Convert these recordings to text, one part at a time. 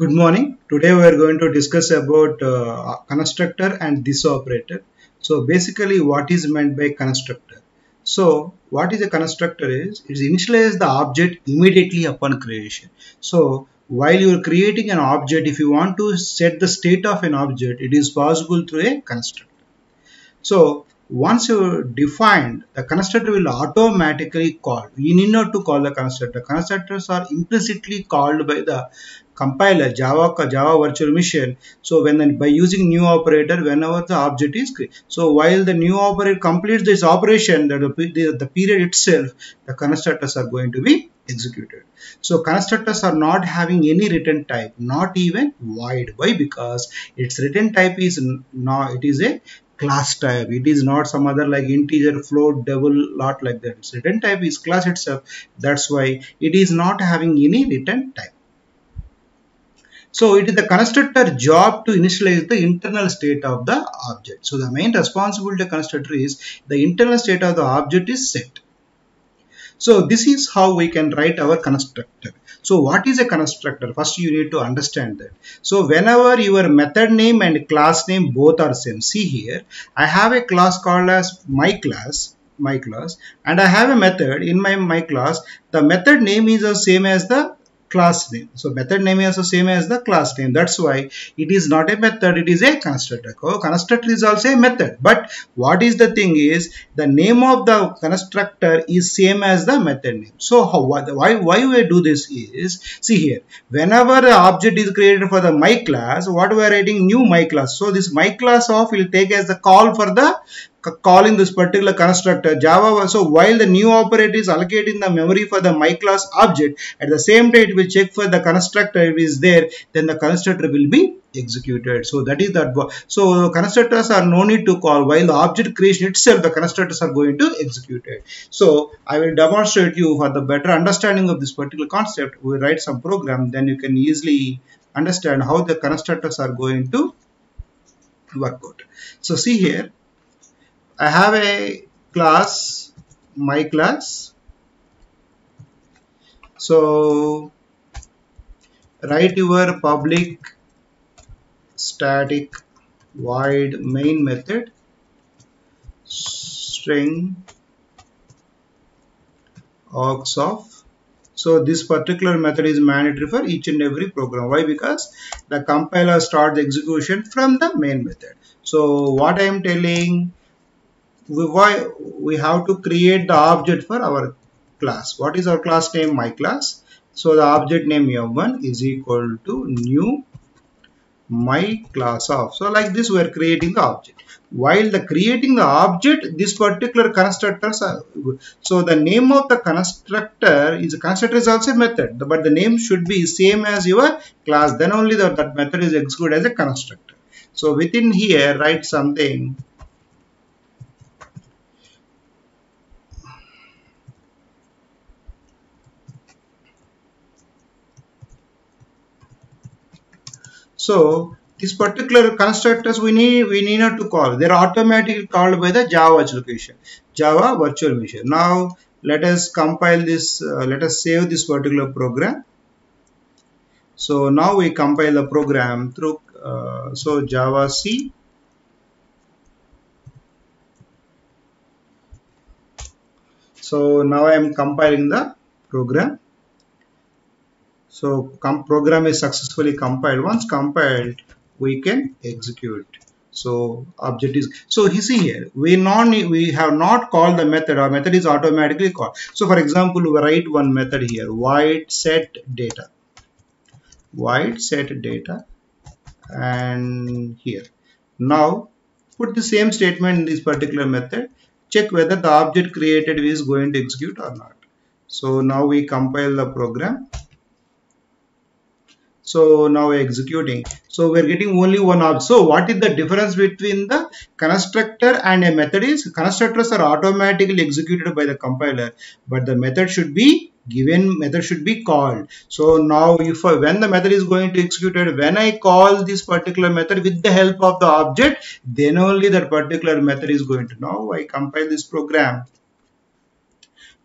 Good morning. Today we are going to discuss about constructor and this operator. So basically what is meant by constructor? So what is a constructor is, it initializes the object immediately upon creation. So while you are creating an object, if you want to set the state of an object, it is possible through a constructor. So once you define, the constructor will automatically call. You need not to call the constructor. Constructors are implicitly called by the compiler, Java virtual machine. So by using new operator, whenever the object is created. So while the new operator completes this operation, the period itself, the constructors are going to be executed. So constructors are not having any return type, not even void. Why? Because its return type is not, it is a class type. It is not some other like integer, float, double, lot like that. Its return type is class itself. That's why it is not having any return type. So it is the constructor job to initialize the internal state of the object. So the main responsibility of the constructor is the internal state of the object is set. So this is how we can write our constructor. So what is a constructor? First you need to understand that. So whenever your method name and class name both are same. See here, I have a class called as my class, and I have a method in my class. The method name is the same as the class name. So method name is the same as the class name. That's why it is not a method, it is a constructor. Constructor is also a method. But what is the thing is, the name of the constructor is same as the method name. So why we do this is, see here, whenever the object is created for the my class, what we are writing new my class. So this my class of will take as the call for the calling this particular constructor Java. So while the new operator is allocating the memory for the my class object, at the same time it will check for the constructor. If it is there, then the constructor will be executed. So that is that. So constructors are no need to call. While the object creation itself, the constructors are going to execute it. So I will demonstrate you for the better understanding of this particular concept. We write some program, then you can easily understand how the constructors are going to work out. So see here, I have a class, my class. So write your public static void main method string aux of. So this particular method is mandatory for each and every program. Why? Because the compiler starts the execution from the main method. So what I am telling, why we have to create the object for our class. What is our class name? My class. So the object name m1 is equal to new my class of. So like this we are creating the object. While creating the object, this particular constructors are, so the name of the constructor is also a method, but the name should be same as your class. Then only that method is executed as a constructor. So within here write something. So these particular constructors we need not to call. They are automatically called by the Java virtual machine. Now let us compile this. Let us save this particular program. So now we compile the program through so Java C. So now I am compiling the program. So program is successfully compiled. Once compiled, we can execute. So object is, so you see here, we have not called the method. Our method is automatically called. So for example, we write one method here, void set data, and here. Now put the same statement in this particular method. Check whether the object created is going to execute or not. So now we compile the program. So now we're executing. So we're getting only one object. So what is the difference between the constructor and a method is, constructors are automatically executed by the compiler, but the method should be given, method should be called. So now when the method is going to execute it, when I call this particular method with the help of the object, then only that particular method is going to. Now I compile this program.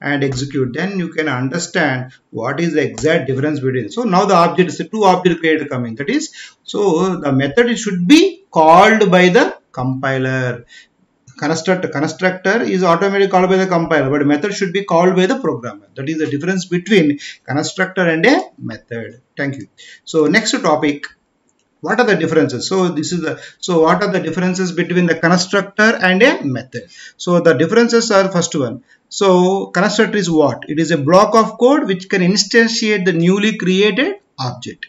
and execute, then you can understand what is the exact difference between. So now the object is the two object created coming, that is, so the method should be called by the compiler. Constructor is automatically called by the compiler, but method should be called by the programmer. That is the difference between constructor and a method. Thank you. So next topic, what are the differences? So what are the differences between the constructor and a method? So the differences are, first one, so constructor is what? It is a block of code which can instantiate the newly created object.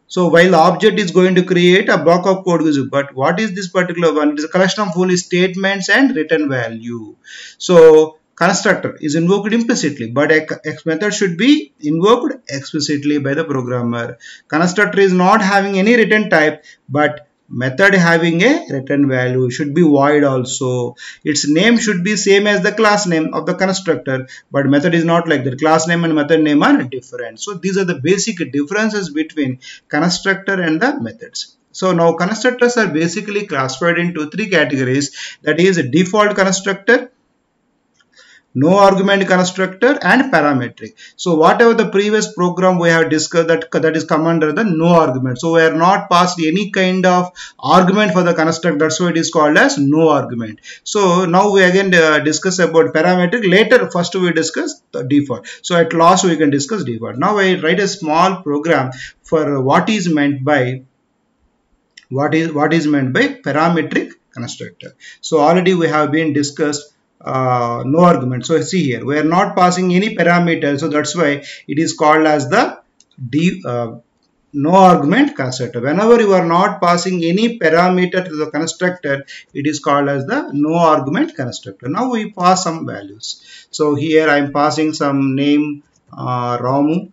So while the object is going to create a block of code, but what is this particular one? It is a collection of full statements and return value. So constructor is invoked implicitly, but a method should be invoked explicitly by the programmer. Constructor is not having any return type, but method having a return value, should be void also. Its name should be same as the class name of the constructor, but method is not like that. Class name and method name are different. So these are the basic differences between constructor and the methods. So now constructors are basically classified into three categories, that is default constructor, no argument constructor, and parametric. So whatever the previous program we have discussed, that is come under the no argument. So we are not passed any kind of argument for the constructor, that's why it is called as no argument. So now we again discuss about parametric. Later first we discuss the default. So at last we can discuss default. Now I write a small program for what is meant by parametric constructor. So already we have been discussed no argument. So see here, we are not passing any parameter, so that's why it is called as the no argument constructor. Whenever you are not passing any parameter to the constructor, it is called as the no argument constructor. Now we pass some values. So here I am passing some name Ramu,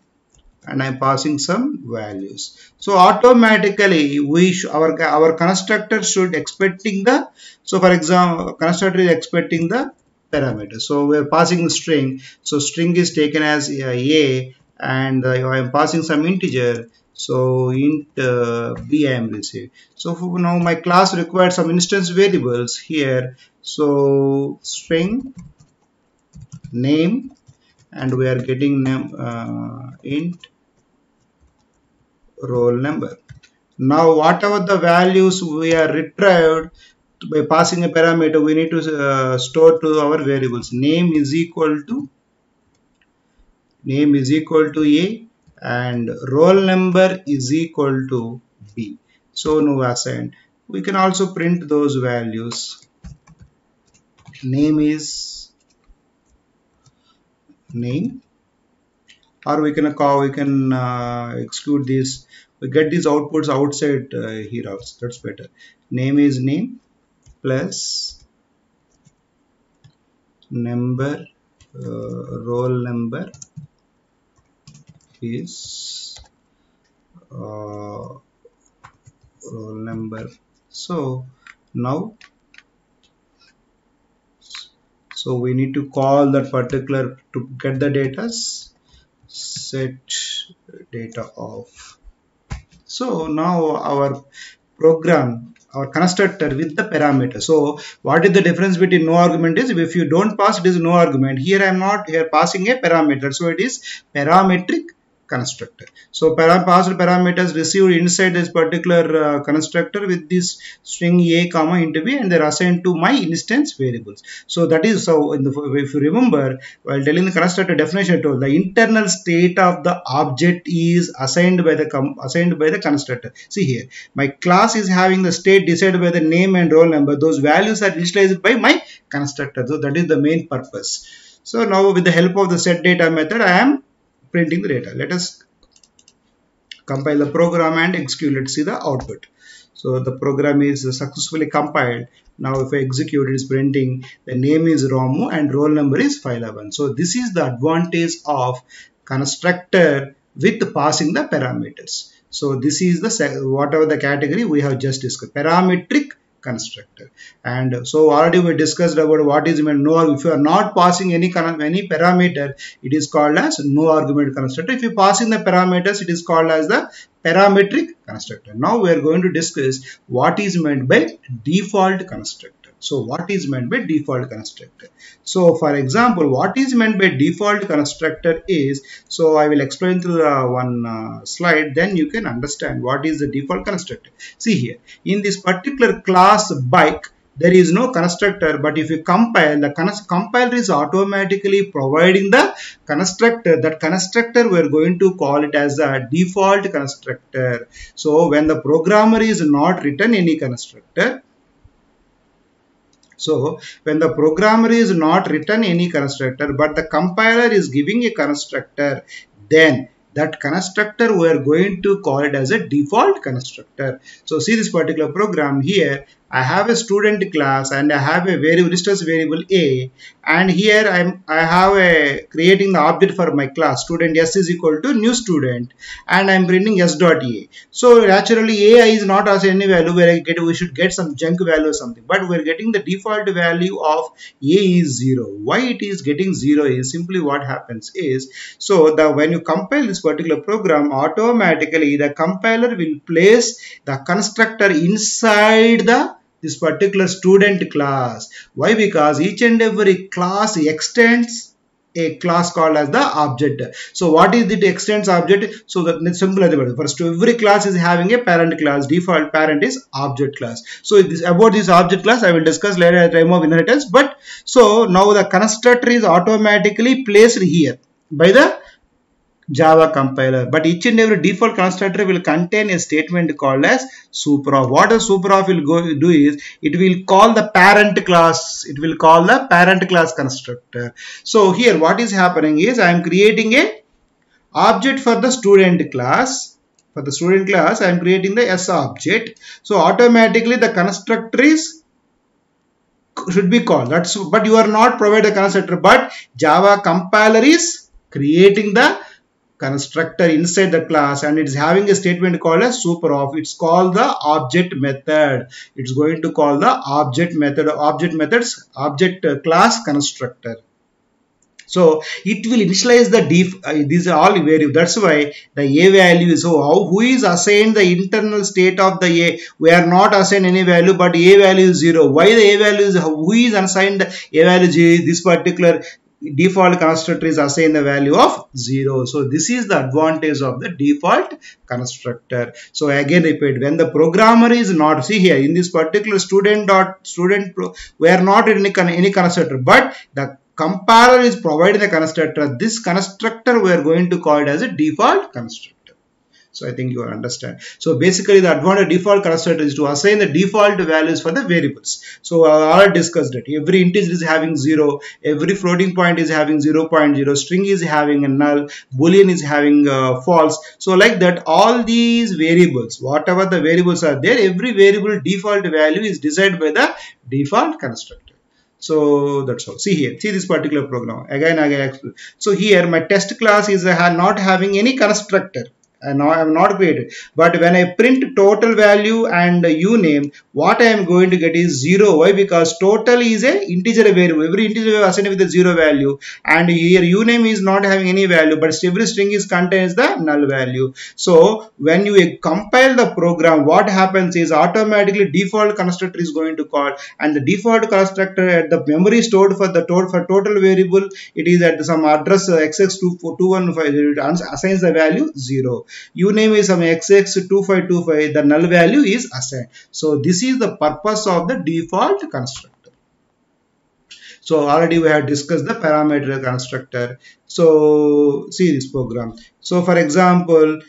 and I am passing some values. So automatically our constructor should expecting the, so for example constructor is expecting the parameter. So we are passing string, so string is taken as a, and I am passing some integer, so int b I am received. So now my class requires some instance variables here, so string name, and we are getting name int roll number. Now whatever the values we are retrieved by passing a parameter, we need to store to our variables. Name is equal to a, and roll number is equal to b. So now assigned, we can also print those values. Name is name, or we can exclude this. We get these outputs outside here also, that's better. Name is name plus number, roll number is roll number. So now, so we need to call that particular to get the data, set data off. So now our program, our constructor with the parameter. So what is the difference between no argument is, if you don't pass, it is no argument. Here I am not here passing a parameter, so it is parametric constructor. So passed parameters received inside this particular constructor with this string a comma int b, and they are assigned to my instance variables. So that is, so if you remember, while telling the constructor definition, I told the internal state of the object is assigned by the constructor. See here, my class is having the state decided by the name and roll number. Those values are initialized by my constructor. So that is the main purpose. So now with the help of the set data method, I am printing the data. Let us compile the program and execute. Let's see the output. So the program is successfully compiled. Now if I execute, it is printing the name is Ramu and roll number is 511. So this is the advantage of constructor with passing the parameters. So this is the whatever the category we have just discussed, parametric constructor. And so already we discussed about what is meant no. If you are not passing any parameter, it is called as no argument constructor. If you pass in the parameters, it is called as the parametric constructor. Now we are going to discuss what is meant by default constructor. So what is meant by default constructor? So for example, what is meant by default constructor is, so I will explain through one slide, then you can understand what is the default constructor. See here, in this particular class bike, there is no constructor, but if you compile, the compiler is automatically providing the constructor. That constructor we are going to call it as a default constructor. So when the programmer is not written any constructor, so when the programmer is not written any constructor, but the compiler is giving a constructor, then that constructor we are going to call it as a default constructor. So see this particular program here. I have a student class and I have a variable, instance variable A, and here I have a creating the object for my class student S is equal to new student, and I'm printing S dot A. So naturally A is not as any value where we should get some junk value or something, but we're getting the default value of A is 0. Why it is getting 0 is simply what happens is, so when you compile this particular program, automatically the compiler will place the constructor inside this particular student class. Why? Because each and every class extends a class called as the object. So what is the extends object? So that simple as the first, every class is having a parent class. Default parent is object class. So about this object class I will discuss later at time of inheritance. But so now the constructor is automatically placed here by the Java compiler, but each and every default constructor will contain a statement called as superof. What a superof will do is, it will call the parent class. It will call the parent class constructor. So here what is happening is, I am creating a object for the student class. For the student class, I am creating the S object. So automatically the constructor should be called. But you are not providing a constructor, but Java compiler is creating the constructor inside the class, and it is having a statement called as superof. It's called the object method. It's going to call the object method, object class constructor. So it will initialize the these are all variables. That's why the A value is, so who is assigned the internal state of the A? We are not assigned any value, but A value is 0. Why the A value is, who is assigned A value 0? This particular default constructor is assigned the value of 0. So this is the advantage of the default constructor. So again repeat, when the programmer is not, see here in this particular we are not in any constructor, but the compiler is providing the constructor. This constructor we are going to call it as a default constructor. So I think you understand. So basically the advantage of default constructor is to assign the default values for the variables. So I already discussed it. Every integer is having 0, every floating point is having 0.0, string is having a null, boolean is having false. So like that, all these variables, whatever the variables are there, every variable default value is decided by the default constructor. So that's all. See here, see this particular program. Again. So here my test class is not having any constructor. And now I am not created, but when I print total value and uname, what I am going to get is 0. Why? Because total is a integer variable. Every integer is assigned with a 0 value, and here uname is not having any value, but every string is contains the null value. So when you compile the program, what happens is automatically default constructor is going to call, and the default constructor at the memory stored for the total variable, it is at some address XX215, it assigns the value 0. Uname is some XX2525, the null value is assigned. So this is the purpose of the default constructor. So already we have discussed the parameter constructor. So see this program. So for example,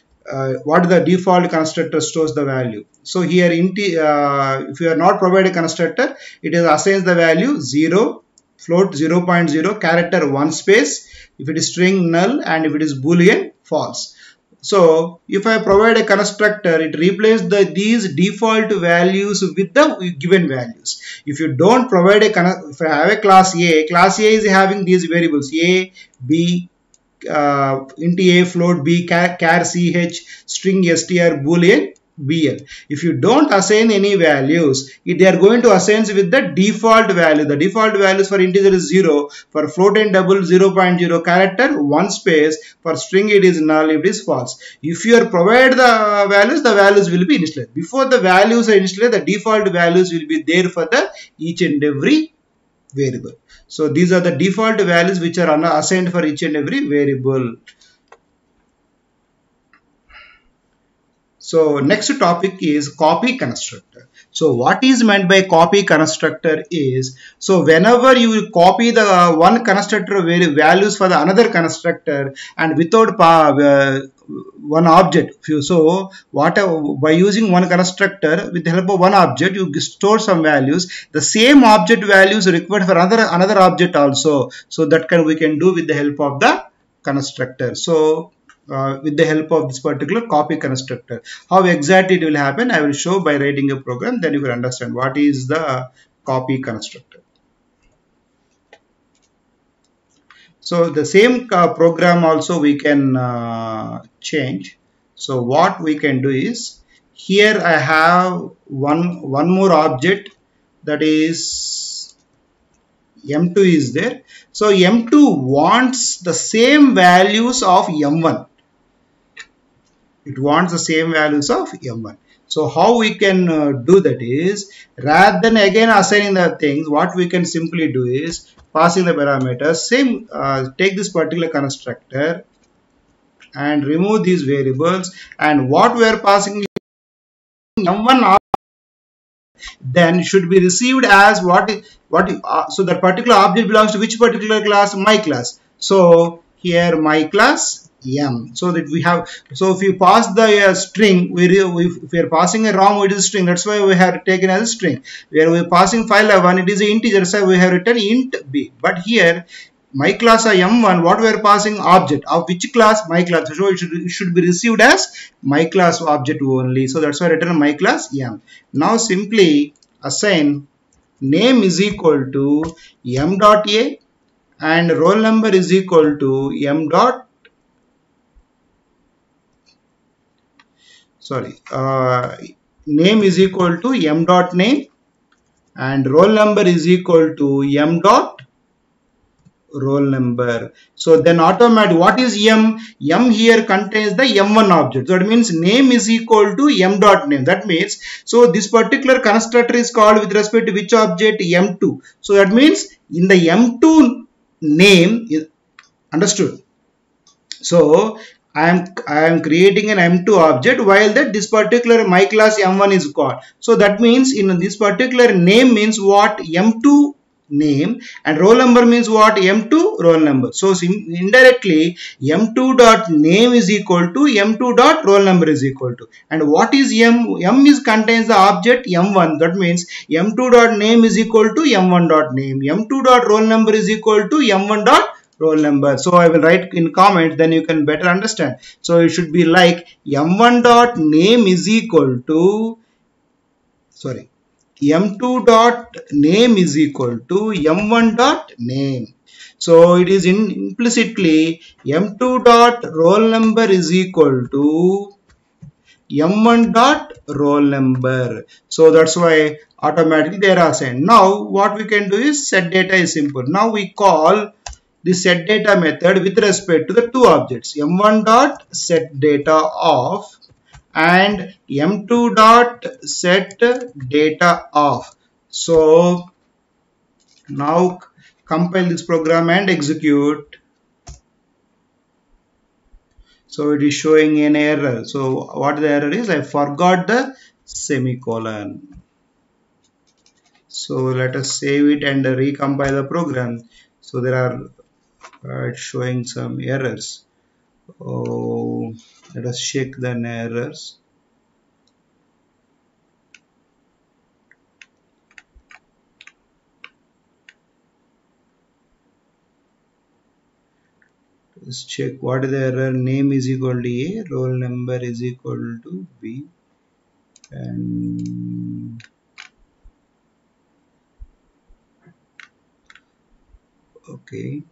what the default constructor stores the value. So here if you are not provided a constructor, it is assigns the value 0, float 0.0, character 1 space, if it is string null, and if it is boolean false. So if I provide a constructor, it replaces these default values with the given values. If you don't provide if I have a class A is having these variables A, B, int A, float B, char ch, string str, boolean BL. If you don't assign any values, they are going to assign with the default value. The default values for integer is 0, for float and double 0.0 character, 1 space, for string it is null, it is false. If you provide the values will be initialized. Before the values are initialized, the default values will be there for the each and every variable. So these are the default values which are assigned for each and every variable. So next topic is copy constructor. So what is meant by copy constructor is, so whenever you will copy the one constructor values for the another constructor and without one object. So by using one constructor with the help of one object, you store some values. The same object values required for another object also. So that we can do with the help of the constructor. So with the help of this particular copy constructor. How exactly it will happen, I will show by writing a program, then you will understand what is the copy constructor. So the same program also we can change. So what we can do is, here I have one more object, that is M2 is there. So M2 wants the same values of M1. It wants the same values of M1. So how we can do that is, rather than again assigning the things, what we can simply do is passing the parameters. Same, take this particular constructor and remove these variables, and what we are passing M1 then should be received as so that particular object belongs to which particular class? My class. So here my class M. So that we have, so if you pass the string, if we are passing a ROM, it is a string. That's why we have taken as a string. Where we are passing file 1, it is an integer, so we have written int b. But here my class M1, what we are passing object of which class? My class. So it should be received as my class object only. So that's why I written my class M. Now simply assign name is equal to M dot A and roll number is equal to M dot name is equal to M dot name and roll number is equal to M dot roll number. So then automatically, what is M? M here contains the M1 object. So that means name is equal to M dot name. That means, so this particular constructor is called with respect to which object? M2. So that means in the M2 name is understood. So I am creating an M2 object, while that this particular my class M1 is called. So that means in this particular name means what? M2 name, and roll number means what? M2 roll number. So indirectly M2 dot name is equal to M2 dot roll number is equal to, and what is M? M is contains the object M1. That means M2 dot name is equal to M1 dot name. M2 dot roll number is equal to M1 dot roll number. So I will write in comment, then you can better understand. So it should be like M1 dot name is equal to, M2 dot name is equal to M1 dot name. So it is implicitly M2 dot roll number is equal to M1 dot roll number. So that's why automatically they are assigned. Now what we can do is set data is simple. Now we call the set data method with respect to the two objects, M1 dot set data of and M2 dot set data of. So now compile this program and execute. So it is showing an error. So what the error is? I forgot the semicolon. So let us save it and recompile the program. So there are showing some errors. Oh, let us check the errors. Let's check what is the error. Name is equal to A, roll number is equal to B, and okay.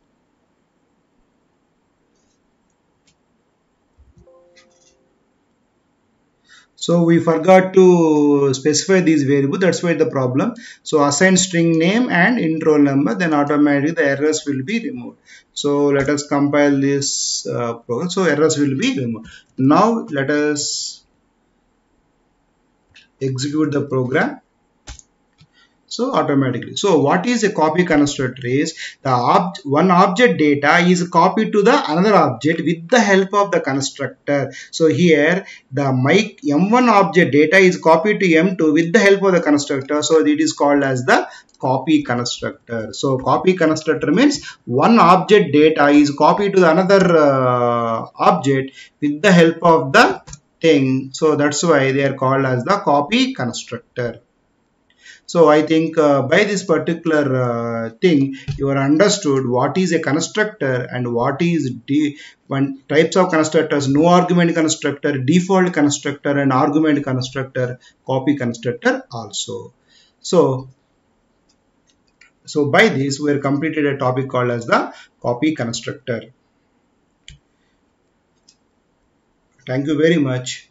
So we forgot to specify these variables, that's why the problem. So assign string name and int roll number, then automatically the errors will be removed. So let us compile this program. So errors will be removed. Now let us execute the program. So automatically. So what is a copy constructor is the one object data is copied to the another object with the help of the constructor. So here the my M1 object data is copied to M2 with the help of the constructor. So it is called as the copy constructor. So copy constructor means one object data is copied to the another object with the help of the thing. So that's why they are called as the copy constructor. So I think by this particular thing, you are understood what is a constructor and what is one types of constructors: no argument constructor, default constructor, and argument constructor, copy constructor also. So by this we have completed a topic called as the copy constructor. Thank you very much.